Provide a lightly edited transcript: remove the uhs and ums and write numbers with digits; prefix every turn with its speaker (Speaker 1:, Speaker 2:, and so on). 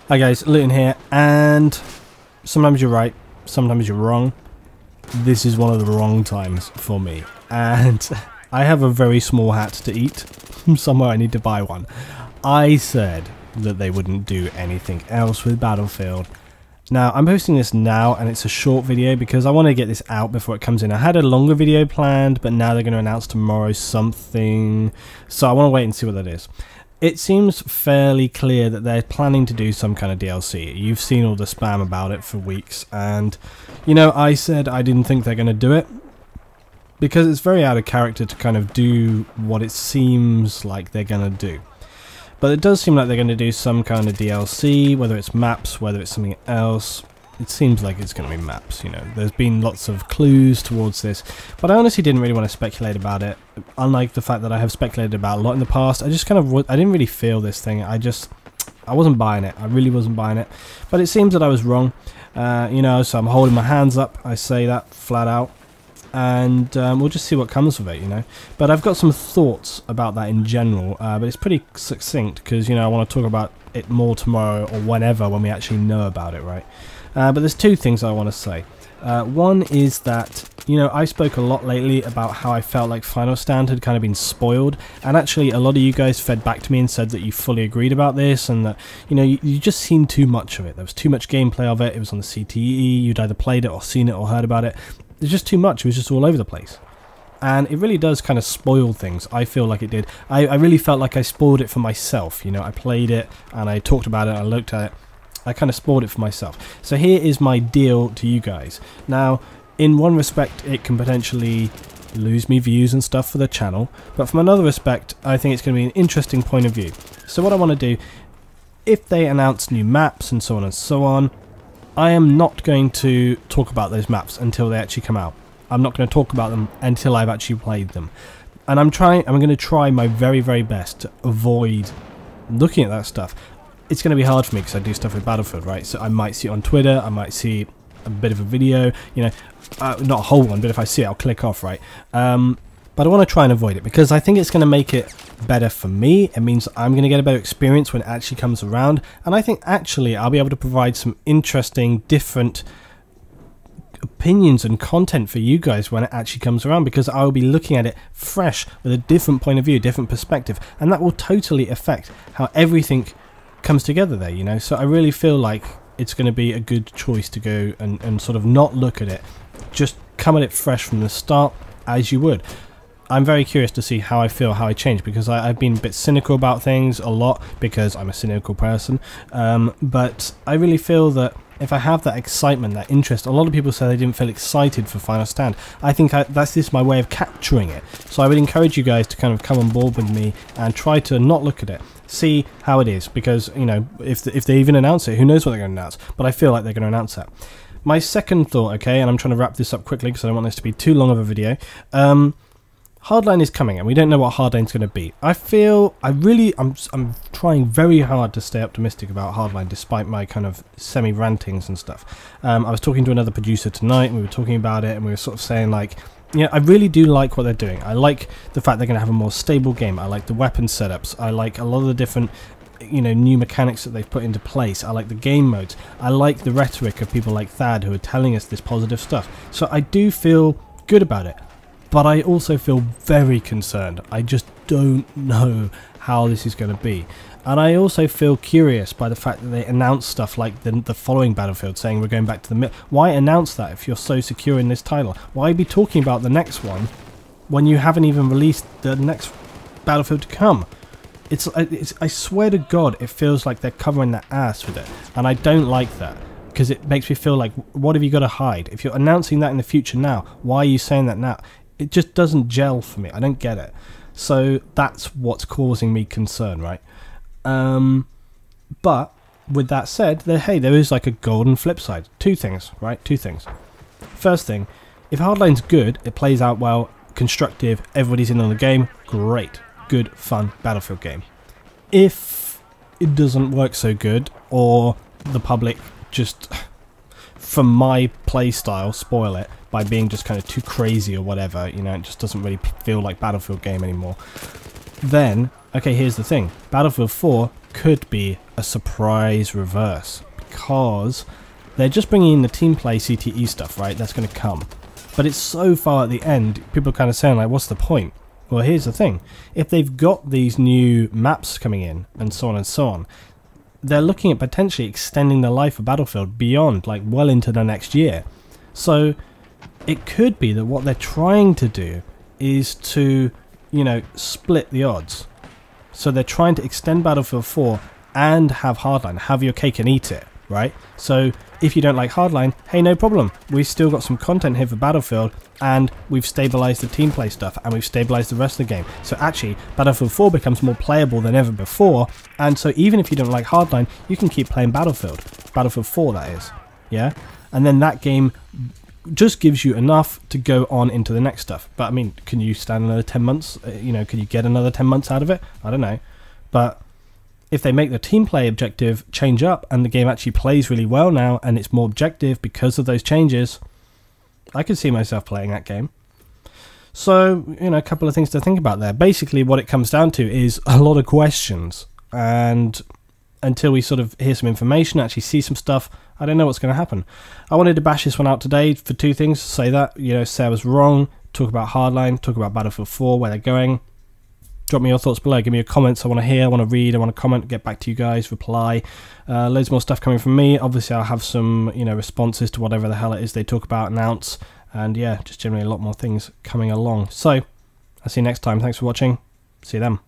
Speaker 1: Hi guys, Luton here, and sometimes you're right, sometimes you're wrong. This is one of the wrong times for me, and I have a very small hat to eat. Somewhere I need to buy one. I said that they wouldn't do anything else with Battlefield. Now, I'm posting this now, and it's a short video because I want to get this out before it comes in. I had a longer video planned, but now they're going to announce tomorrow something, so I want to wait and see what that is. It seems fairly clear that they're planning to do some kind of DLC. You've seen all the spam about it for weeks, and, you know, I said I didn't think they're going to do it, because it's very out of character to kind of do what it seems like they're going to do. But it does seem like they're going to do some kind of DLC, whether it's maps, whether it's something else. It seems like it's going to be maps, you know. There's been lots of clues towards this, but I honestly didn't really want to speculate about it. Unlike the fact that I have speculated about a lot in the past, I just kind of, I didn't really feel this thing. I wasn't buying it. I really wasn't buying it. But it seems that I was wrong, you know, so I'm holding my hands up. I say that flat out. And we'll just see what comes of it, you know. But I've got some thoughts about that in general, but it's pretty succinct because, you know, I want to talk about it more tomorrow or whenever when we actually know about it, right? But there's two things I want to say. One is that, you know, I spoke a lot lately about how I felt like Final Stand had kind of been spoiled, and actually a lot of you guys fed back to me and said that you fully agreed about this, and that, you know, you just seen too much of it. There was too much gameplay of it. It was on the CTE. You'd either played it or seen it or heard about it. There's just too much. It was just all over the place. And it really does kind of spoil things. I feel like it did. I really felt like I spoiled it for myself. You know, I played it and I talked about it, I looked at it. I kind of spoiled it for myself. So here is my deal to you guys. Now, in one respect, it can potentially lose me views and stuff for the channel. But from another respect, I think it's going to be an interesting point of view. So what I want to do, if they announce new maps and so on and so on, I am not going to talk about those maps until they actually come out. I'm not going to talk about them until I've actually played them. And I'm going to try my very, very best to avoid looking at that stuff. It's going to be hard for me because I do stuff with Battlefield, right? So I might see it on Twitter, I might see a bit of a video, you know, not a whole one, but if I see it, I'll click off, right? But I want to try and avoid it because I think it's going to make it better for me. It means I'm going to get a better experience when it actually comes around, and I think actually I'll be able to provide some interesting, different opinions and content for you guys when it actually comes around, because I'll be looking at it fresh with a different point of view, different perspective, and that will totally affect how everything comes together there, you know. So I really feel like it's going to be a good choice to go and sort of not look at it, just come at it fresh from the start as you would. I'm very curious to see how I feel, how I change, because I've been a bit cynical about things a lot because I'm a cynical person, but I really feel that if I have that excitement, that interest, a lot of people say they didn't feel excited for Final Stand. I think that's just my way of capturing it. So I would encourage you guys to kind of come on board with me and try to not look at it. See how it is, because, you know, if they even announce it, who knows what they're going to announce, but I feel like they're going to announce that. My second thought, okay, and I'm trying to wrap this up quickly because I don't want this to be too long of a video. Hardline is coming, and we don't know what Hardline's going to be. I feel I'm trying very hard to stay optimistic about Hardline, despite my kind of semi-rantings and stuff. I was talking to another producer tonight, and we were talking about it, and we were sort of saying, like, yeah, I really do like what they're doing. I like the fact they're going to have a more stable game. I like the weapon setups. I like a lot of the different, you know, new mechanics that they've put into place. I like the game modes. I like the rhetoric of people like Thad who are telling us this positive stuff. So I do feel good about it. But I also feel very concerned. I just don't know how this is going to be. And I also feel curious by the fact that they announced stuff like the following Battlefield, saying we're going back to the mid. Why announce that if you're so secure in this title? Why be talking about the next one when you haven't even released the next Battlefield to come? I swear to God, it feels like they're covering their ass with it. And I don't like that, because it makes me feel like, what have you got to hide? If you're announcing that in the future now, why are you saying that now? It just doesn't gel for me. I don't get it. So that's what's causing me concern, right? But with that said, there is like a golden flip side. Two things, right? Two things. First thing, if Hardline's good, it plays out well, constructive, everybody's in on the game, great, good, fun Battlefield game. If it doesn't work so good, or the public just, from my play style, spoil it by being just kind of too crazy or whatever, you know, it just doesn't really feel like Battlefield game anymore, then, okay, here's the thing. Battlefield 4 could be a surprise reverse, because they're just bringing in the team play CTE stuff, right? That's going to come. But it's so far at the end, people are kind of saying, like, what's the point? Well, here's the thing. If they've got these new maps coming in, and so on and so on, they're looking at potentially extending the life of Battlefield beyond, like, well into the next year. So it could be that what they're trying to do is to, you know, split the odds. So they're trying to extend Battlefield 4 and have Hardline, have your cake and eat it, right? So if you don't like Hardline, hey, no problem. We've still got some content here for Battlefield, and we've stabilized the team play stuff, and we've stabilized the rest of the game. So actually, Battlefield 4 becomes more playable than ever before, and so even if you don't like Hardline, you can keep playing Battlefield 4, that is, yeah? And then that game just gives you enough to go on into the next stuff. But I mean, can you stand another 10 months? You know, can you get another 10 months out of it? I don't know. But if they make the team play objective change up and the game actually plays really well now and it's more objective because of those changes, I could see myself playing that game. So, you know, a couple of things to think about there. Basically, what it comes down to is a lot of questions. And until we sort of hear some information, actually see some stuff, I don't know what's going to happen. I wanted to bash this one out today for two things. Say that, you know, say I was wrong, talk about Hardline, talk about Battlefield 4, where they're going. Drop me your thoughts below, give me your comments. I want to hear, I want to read, I want to comment, get back to you guys, reply. Loads more stuff coming from me. Obviously, I'll have some, you know, responses to whatever the hell it is they talk about, announce. And yeah, just generally a lot more things coming along. So, I'll see you next time. Thanks for watching. See you then.